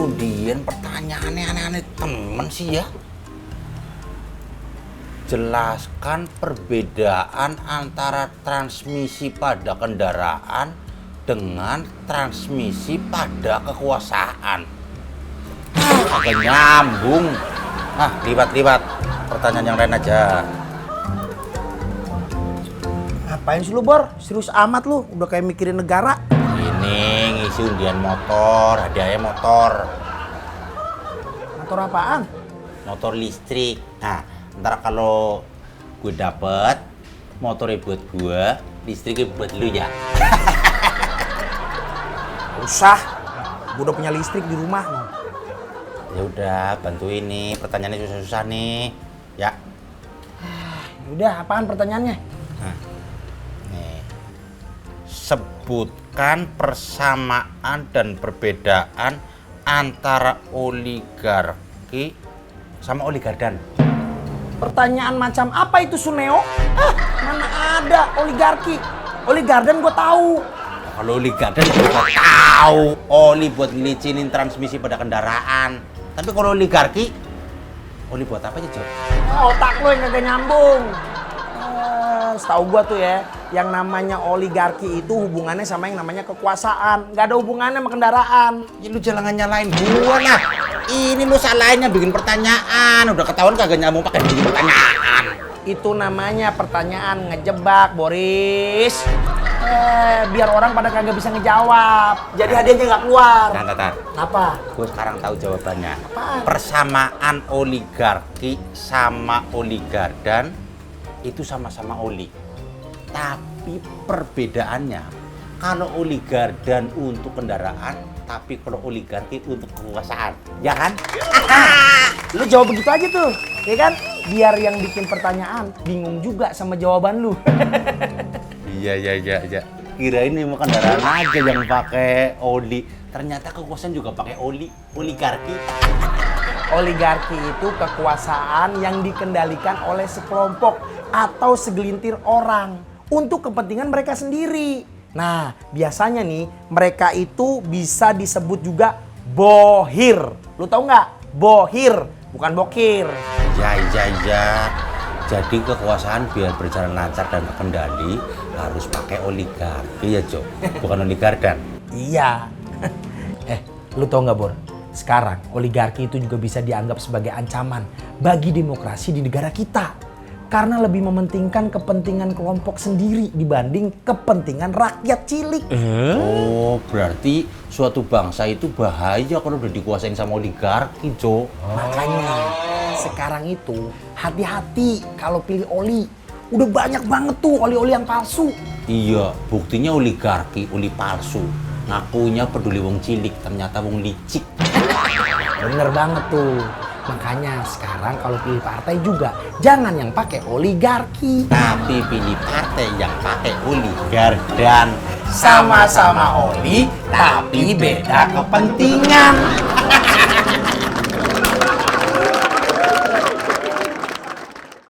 undian pertanyaannya aneh-aneh temen sih ya. Jelaskan perbedaan antara transmisi pada kendaraan dengan transmisi pada kekuasaan. Agak nyambung. Liwat pertanyaan yang lain aja. Ngapain sih lu, Bor? Serius amat lu, udah kayak mikirin negara. Ini ngisi undian motor, hadiahnya motor. Motor apaan? Motor listrik. Nah, ntar kalau gue dapet motornya buat gue, listriknya buat lu ya. Usah, gue udah punya listrik di rumah. Ya udah, bantu ini. Pertanyaannya susah-susah nih. Ya. Udah, apaan pertanyaannya? Nah, nih. Sebutkan persamaan dan perbedaan antara oligarki sama oligardan. Pertanyaan macam apa itu, Suneo? Mana ada oligarki? Oligardan gue tahu. Kalau oligardan gue tahu, oli buat ngelicinin transmisi pada kendaraan. Tapi kalau oligarki, oli buat apa aja, Cok? Otak lo yang kagak nyambung. Setahu gua tuh ya, yang namanya oligarki itu hubungannya sama yang namanya kekuasaan. Nggak ada hubungannya sama kendaraan. Ya lu jangan nyalain gua lah. Ini lu salahinnya bikin pertanyaan. Udah ketahuan kagak nyambung pakai bikin pertanyaan. Itu namanya pertanyaan ngejebak, Boris. Biar orang pada kagak bisa ngejawab. Jadi hadiahnya nggak keluar. Tar. Apa? Gue sekarang tahu jawabannya. Apaan? Persamaan oligarki sama oligardan itu sama-sama oli. Tapi perbedaannya, kalau oligardan untuk kendaraan, tapi kalau oligarki untuk kekuasaan. Ya kan? Lu jawab begitu aja tuh, ya kan? Biar yang bikin pertanyaan bingung juga sama jawaban lu. Iya. Kirain ini mau kendaraan aja yang pakai oli. Ternyata kekuasaan juga pakai oli, oligarki. Oligarki itu kekuasaan yang dikendalikan oleh sekelompok atau segelintir orang untuk kepentingan mereka sendiri. Nah, biasanya nih mereka itu bisa disebut juga bohir. Lu tahu nggak? Bohir, bukan bokir. Ya. Jadi kekuasaan biar berjalan lancar dan terkendali harus pakai oligarki ya, Jo. Bukan oligardan. Iya. Lu tau nggak, Bor? Sekarang oligarki itu juga bisa dianggap sebagai ancaman bagi demokrasi di negara kita. Karena lebih mementingkan kepentingan kelompok sendiri dibanding kepentingan rakyat cilik. Oh, berarti suatu bangsa itu bahaya kalau udah dikuasain sama oligarki, Jo. Makanya sekarang itu hati-hati kalau pilih oli. Udah banyak banget tuh oli-oli yang palsu. Iya, buktinya oligarki, oli palsu. Ngakunya peduli wong cilik, ternyata wong licik. Bener banget tuh. Makanya sekarang kalau pilih partai juga jangan yang pakai oligarki. Tapi pilih partai yang pakai oligardan. Sama-sama oli tapi beda kepentingan.